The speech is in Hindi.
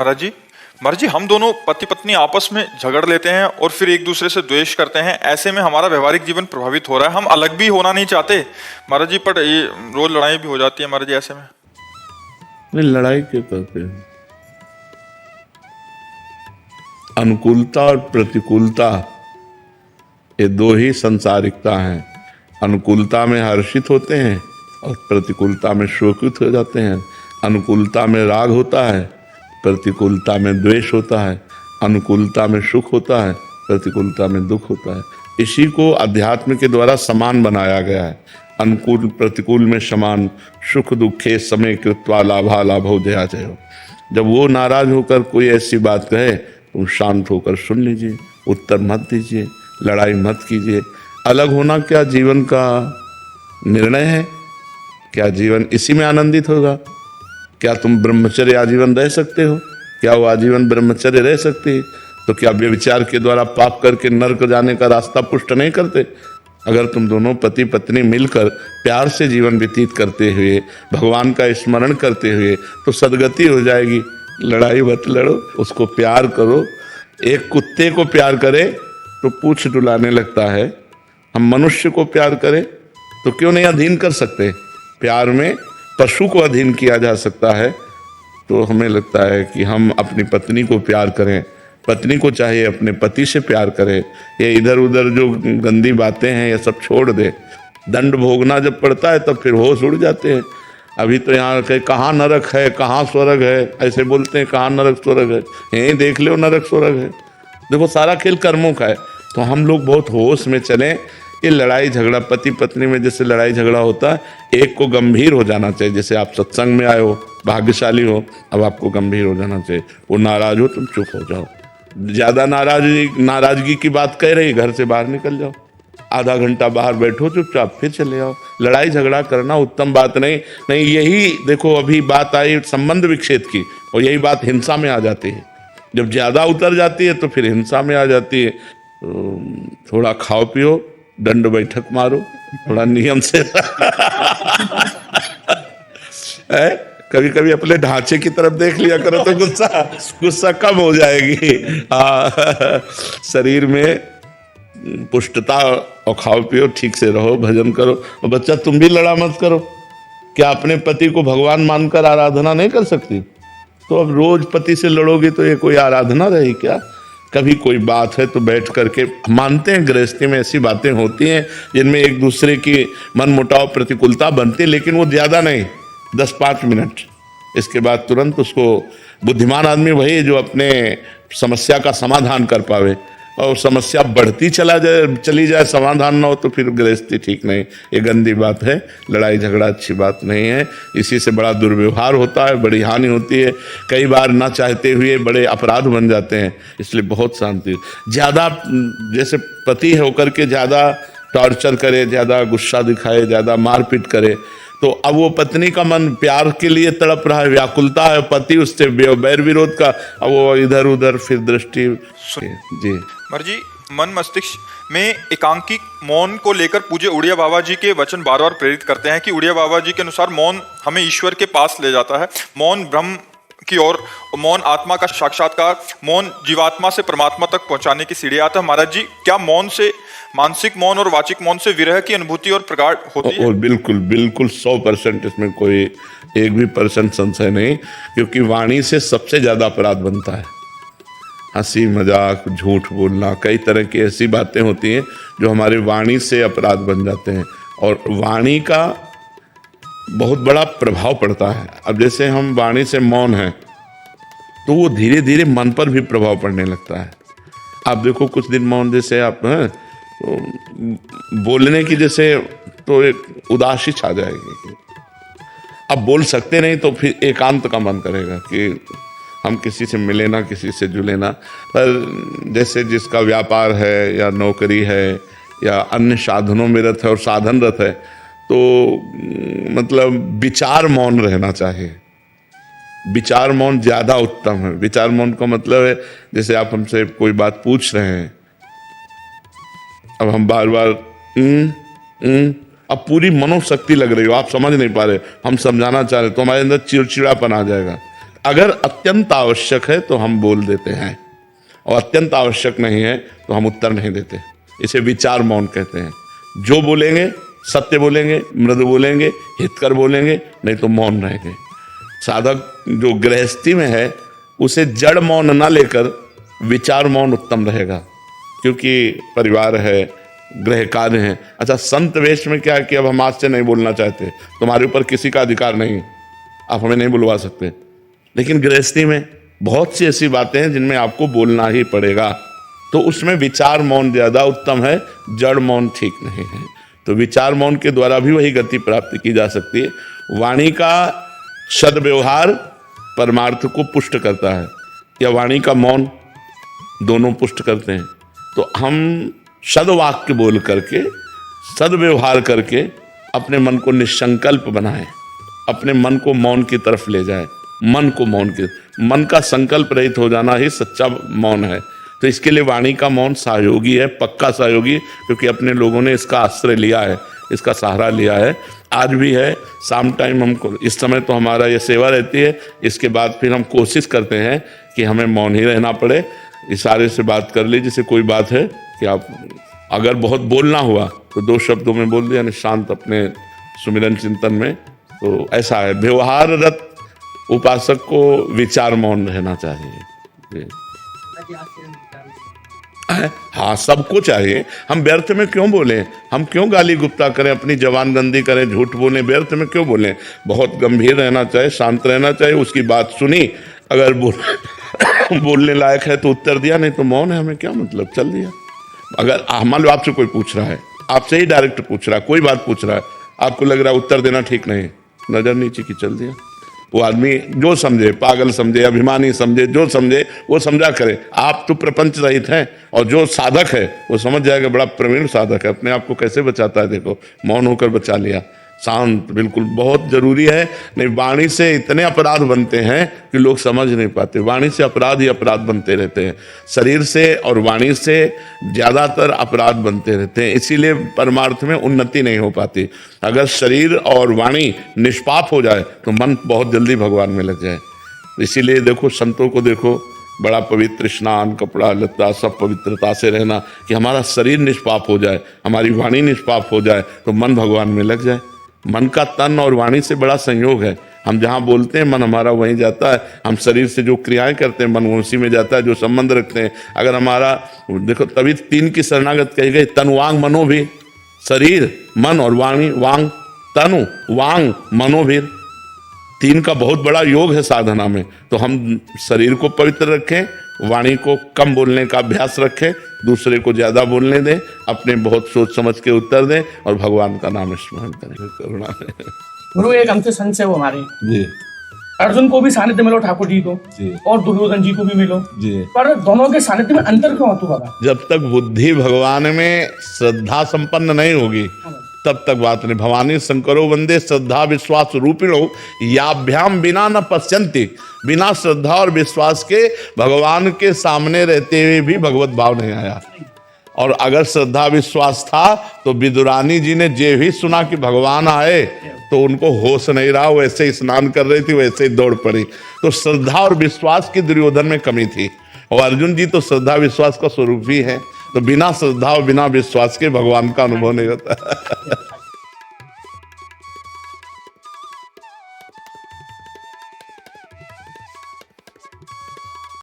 महाराज जी हम दोनों पति पत्नी आपस में झगड़ लेते हैं और फिर एक दूसरे से द्वेष करते हैं। ऐसे में हमारा व्यवहारिक जीवन प्रभावित हो रहा है। हम अलग भी होना नहीं चाहते महाराज जी, पर ये रोज लड़ाई भी हो जाती है महाराज जी। ऐसे में नहीं, लड़ाई क्यों करते हैं? अनुकूलता और प्रतिकूलता ये दो ही संसारिकता हैं। अनुकूलता में हर्षित होते हैं और प्रतिकूलता में शोकित हो जाते हैं। अनुकूलता में राग होता है, प्रतिकूलता में द्वेष होता है। अनुकूलता में सुख होता है, प्रतिकूलता में दुख होता है। इसी को अध्यात्म के द्वारा समान बनाया गया है। अनुकूल प्रतिकूल में समान, सुख दुखे समय कृत्वा लाभा लाभो जया जयो। जब वो नाराज होकर कोई ऐसी बात कहे, तुम शांत होकर सुन लीजिए, उत्तर मत दीजिए, लड़ाई मत कीजिए। अलग होना क्या जीवन का निर्णय है? क्या जीवन इसी में आनंदित होगा? क्या तुम ब्रह्मचर्य आजीवन रह सकते हो? क्या वो आजीवन ब्रह्मचर्य रह सकती है? तो क्या व्यभिचार के द्वारा पाप करके नरक जाने का रास्ता पुष्ट नहीं करते? अगर तुम दोनों पति पत्नी मिलकर प्यार से जीवन व्यतीत करते हुए, भगवान का स्मरण करते हुए, तो सदगति हो जाएगी। लड़ाई मत लड़ो, उसको प्यार करो। एक कुत्ते को प्यार करे तो पूंछ डुलाने लगता है, हम मनुष्य को प्यार करें तो क्यों नहीं अधीन कर सकते? प्यार में पशु को अधीन किया जा सकता है। तो हमें लगता है कि हम अपनी पत्नी को प्यार करें, पत्नी को चाहिए अपने पति से प्यार करे। ये इधर उधर जो गंदी बातें हैं ये सब छोड़ दे। दंड भोगना जब पड़ता है तब फिर होश उड़ जाते हैं। अभी तो यहाँ कहाँ नरक है, कहाँ स्वर्ग है, ऐसे बोलते हैं, कहाँ नरक स्वर्ग है, यहीं देख लो नरक स्वर्ग है। देखो सारा खेल कर्मों का है। तो हम लोग बहुत होश में चलें। ये लड़ाई झगड़ा पति पत्नी में जैसे लड़ाई झगड़ा होता है, एक को गंभीर हो जाना चाहिए। जैसे आप सत्संग में आए हो, भाग्यशाली हो, अब आपको गंभीर हो जाना चाहिए। वो नाराज हो, तुम चुप हो जाओ। ज़्यादा नाराजगी की बात कह रही, घर से बाहर निकल जाओ, आधा घंटा बाहर बैठो चुपचाप, फिर चले आओ। लड़ाई झगड़ा करना उत्तम बात नहीं। यही देखो अभी बात आई संबंध विच्छेद की, और यही बात हिंसा में आ जाती है। जब ज़्यादा उतर जाती है तो फिर हिंसा में आ जाती है। थोड़ा खाओ पियो, दंड बैठक मारो, थोड़ा नियम से कभी कभी अपने ढांचे की तरफ देख लिया करो तो गुस्सा कम हो जाएगी। शरीर में पुष्टता, और खाओ पियो, ठीक से रहो, भजन करो। और बच्चा तुम भी लड़ा मत करो। क्या अपने पति को भगवान मानकर आराधना नहीं कर सकती? तो अब रोज पति से लड़ोगी तो ये कोई आराधना रही क्या? कभी कोई बात है तो बैठ करके, मानते हैं गृहस्थी में ऐसी बातें होती हैं जिनमें एक दूसरे की मन मुटाव प्रतिकूलता बनती है, लेकिन वो ज़्यादा नहीं, 10-5 मिनट। इसके बाद तुरंत उसको, बुद्धिमान आदमी वही है जो अपने समस्या का समाधान कर पावे। और समस्या बढ़ती चली जाए, समाधान ना हो, तो फिर गृहस्थी ठीक नहीं। ये गंदी बात है। लड़ाई झगड़ा अच्छी बात नहीं है। इसी से बड़ा दुर्व्यवहार होता है, बड़ी हानि होती है। कई बार ना चाहते हुए बड़े अपराध बन जाते हैं। इसलिए बहुत शांति। ज़्यादा जैसे पति होकर के ज़्यादा टॉर्चर करे, ज़्यादा गुस्सा दिखाए, ज़्यादा मारपीट करे, तो अब वो पत्नी का मन प्यार के लिए तड़प रहा है, व्याकुलता है, पति उससे बैर विरोध का, अब वो इधर उधर फिर दृष्टि। जी महाराज जी, मन मस्तिष्क में एकांकी मौन को लेकर पूज्य उड़िया बाबा जी के वचन बार बार प्रेरित करते हैं कि उड़िया बाबा जी के अनुसार मौन हमें ईश्वर के पास ले जाता है। मौन ब्रह्म की ओर, मौन आत्मा का साक्षात्कार, मौन जीवात्मा से परमात्मा तक पहुंचाने की सीढ़ी आता है। महाराज जी, क्या मौन से, मानसिक मौन और वाचिक मौन से विरह की अनुभूति और प्रगाढ़ होती है? और बिल्कुल 100%, इसमें कोई एक भी % संशय नहीं। क्योंकि वाणी से सबसे ज्यादा अपराध बनता है। हंसी मजाक, झूठ बोलना, कई तरह की ऐसी बातें होती हैं जो हमारे वाणी से अपराध बन जाते हैं। और वाणी का बहुत बड़ा प्रभाव पड़ता है। अब जैसे हम वाणी से मौन हैं तो वो धीरे धीरे मन पर भी प्रभाव पड़ने लगता है। आप देखो कुछ दिन मौन, जैसे आप तो बोलने की जैसे तो एक उदासी छा जाएगी। अब बोल सकते नहीं तो फिर एकांत का मन करेगा कि हम किसी से मिले ना, किसी से जुले ना। पर जैसे जिसका व्यापार है या नौकरी है या अन्य साधनों में रत है और साधन रत है, तो मतलब विचार मौन रहना चाहिए। विचार मौन ज़्यादा उत्तम है। विचार मौन का मतलब है, जैसे आप हमसे कोई बात पूछ रहे हैं, अब हम बार बार अब पूरी मनोशक्ति लग रही हो, आप समझ नहीं पा रहे, हम समझाना चाह रहे, तो हमारे अंदर चिड़चिड़ापन आ जाएगा। अगर अत्यंत आवश्यक है तो हम बोल देते हैं, और अत्यंत आवश्यक नहीं है तो हम उत्तर नहीं देते। इसे विचार मौन कहते हैं। जो बोलेंगे सत्य बोलेंगे, मृदु बोलेंगे, हितकर बोलेंगे, नहीं तो मौन रहेंगे। साधक जो गृहस्थी में है उसे जड़ मौन ना लेकर विचार मौन उत्तम रहेगा, क्योंकि परिवार है, गृह कार्य है। अच्छा, संत वेश में क्या है कि अब हम आज से नहीं बोलना चाहते, तुम्हारे ऊपर किसी का अधिकार नहीं, आप हमें नहीं बुलवा सकते। लेकिन गृहस्थी में बहुत सी ऐसी बातें हैं जिनमें आपको बोलना ही पड़ेगा, तो उसमें विचार मौन ज्यादा उत्तम है, जड़ मौन ठीक नहीं है। तो विचार मौन के द्वारा भी वही गति प्राप्त की जा सकती है। वाणी का सद्व्यवहार परमार्थ को पुष्ट करता है, या वाणी का मौन दोनों पुष्ट करते हैं। तो हम सद्वाक्य बोल करके, सद्व्यवहार करके अपने मन को निसंकल्प बनाएं, अपने मन को मौन की तरफ ले जाएं। मन का संकल्प रहित हो जाना ही सच्चा मौन है। तो इसके लिए वाणी का मौन सहयोगी है, पक्का सहयोगी, क्योंकि अपने लोगों ने इसका आश्रय लिया है, इसका सहारा लिया है। आज भी है, शाम टाइम हमको, इस समय तो हमारा ये सेवा रहती है, इसके बाद फिर हम कोशिश करते हैं कि हमें मौन ही रहना पड़े। इशारे से बात कर ली, जैसे कोई बात है कि आप अगर बहुत बोलना हुआ तो 2 शब्दों में बोल दिया, शांत अपने सुमिरन चिंतन में। तो ऐसा है, व्यवहाररत उपासक को विचार मौन रहना चाहिए। हाँ, सबको चाहिए। हम व्यर्थ में क्यों बोलें, हम क्यों गाली गुप्ता करें, अपनी जवान गंदी करें, झूठ बोलें, व्यर्थ में क्यों बोलें। बहुत गंभीर रहना चाहिए, शांत रहना चाहिए। उसकी बात सुनी, अगर बोलने लायक है तो उत्तर दिया, नहीं तो मौन है, हमें क्या मतलब, चल दिया। अगर मान लो आपसे कोई पूछ रहा है, आपसे ही डायरेक्ट पूछ रहा है, कोई बात पूछ रहा है, आपको लग रहा है उत्तर देना ठीक नहीं, नजर नीचे की, चल दिया। वो आदमी जो समझे, पागल समझे, अभिमानी समझे, जो समझे वो समझा करे। आप तो प्रपंच रहित हैं, और जो साधक है वो समझ जाएगा, बड़ा प्रवीण साधक है, अपने आप को कैसे बचाता है। देखो, मौन होकर बचा लिया, शांत, बिल्कुल बहुत जरूरी है। नहीं, वाणी से इतने अपराध बनते हैं कि लोग समझ नहीं पाते। वाणी से अपराध ही अपराध बनते रहते हैं, शरीर से और वाणी से ज़्यादातर अपराध बनते रहते हैं। इसीलिए परमार्थ में उन्नति नहीं हो पाती। अगर शरीर और वाणी निष्पाप हो जाए तो मन बहुत जल्दी भगवान में लग जाए। इसीलिए देखो, संतों को देखो, बड़ा पवित्र स्नान, कपड़ा लत्ता सब पवित्रता से रहना, कि हमारा शरीर निष्पाप हो जाए, हमारी वाणी निष्पाप हो जाए, तो मन भगवान में लग जाए। मन का तन और वाणी से बड़ा संयोग है। हम जहाँ बोलते हैं मन हमारा वहीं जाता है, हम शरीर से जो क्रियाएं करते हैं मन उसी में जाता है, जो संबंध रखते हैं। अगर हमारा देखो, तभी 3 की शरणागत कही गई, तन वांग मनो भी, शरीर मन और वाणी, वांग तनु वांग मनो भी, 3 का बहुत बड़ा योग है साधना में। तो हम शरीर को पवित्र रखें, वाणी को कम बोलने का अभ्यास रखें, दूसरे को ज्यादा बोलने दें, अपने बहुत सोच समझ के उत्तर दें, और भगवान का नाम स्मरण करें। करुणा है। गुरु, एक हमसे संत से वो हमारे जी, अर्जुन को भी सानिध्य मिलो ठाकुर जी को जी, और दुर्योधन जी को भी मिलो जी, पर दोनों के सानिध्य में अंतर क्यों होता होगा? जब तक बुद्धि भगवान में श्रद्धा संपन्न नहीं होगी तब तक बात नहीं। भवानी शंकरो वंदे श्रद्धा विश्वास रूपिणो याभ्याम बिना न पश्यन्ति। बिना श्रद्धा और विश्वास के भगवान के सामने रहते हुए भी भगवत भाव नहीं आया। और अगर श्रद्धा विश्वास था तो विदुरानी जी ने जे भी सुना कि भगवान आए तो उनको होश नहीं रहा, वैसे ही स्नान कर रही थी, वैसे ही दौड़ पड़ी। तो श्रद्धा और विश्वास की दुर्योधन में कमी थी, और अर्जुन जी तो श्रद्धा विश्वास का स्वरूप ही है। तो बिना श्रद्धा और बिना विश्वास के भगवान का अनुभव नहीं होता।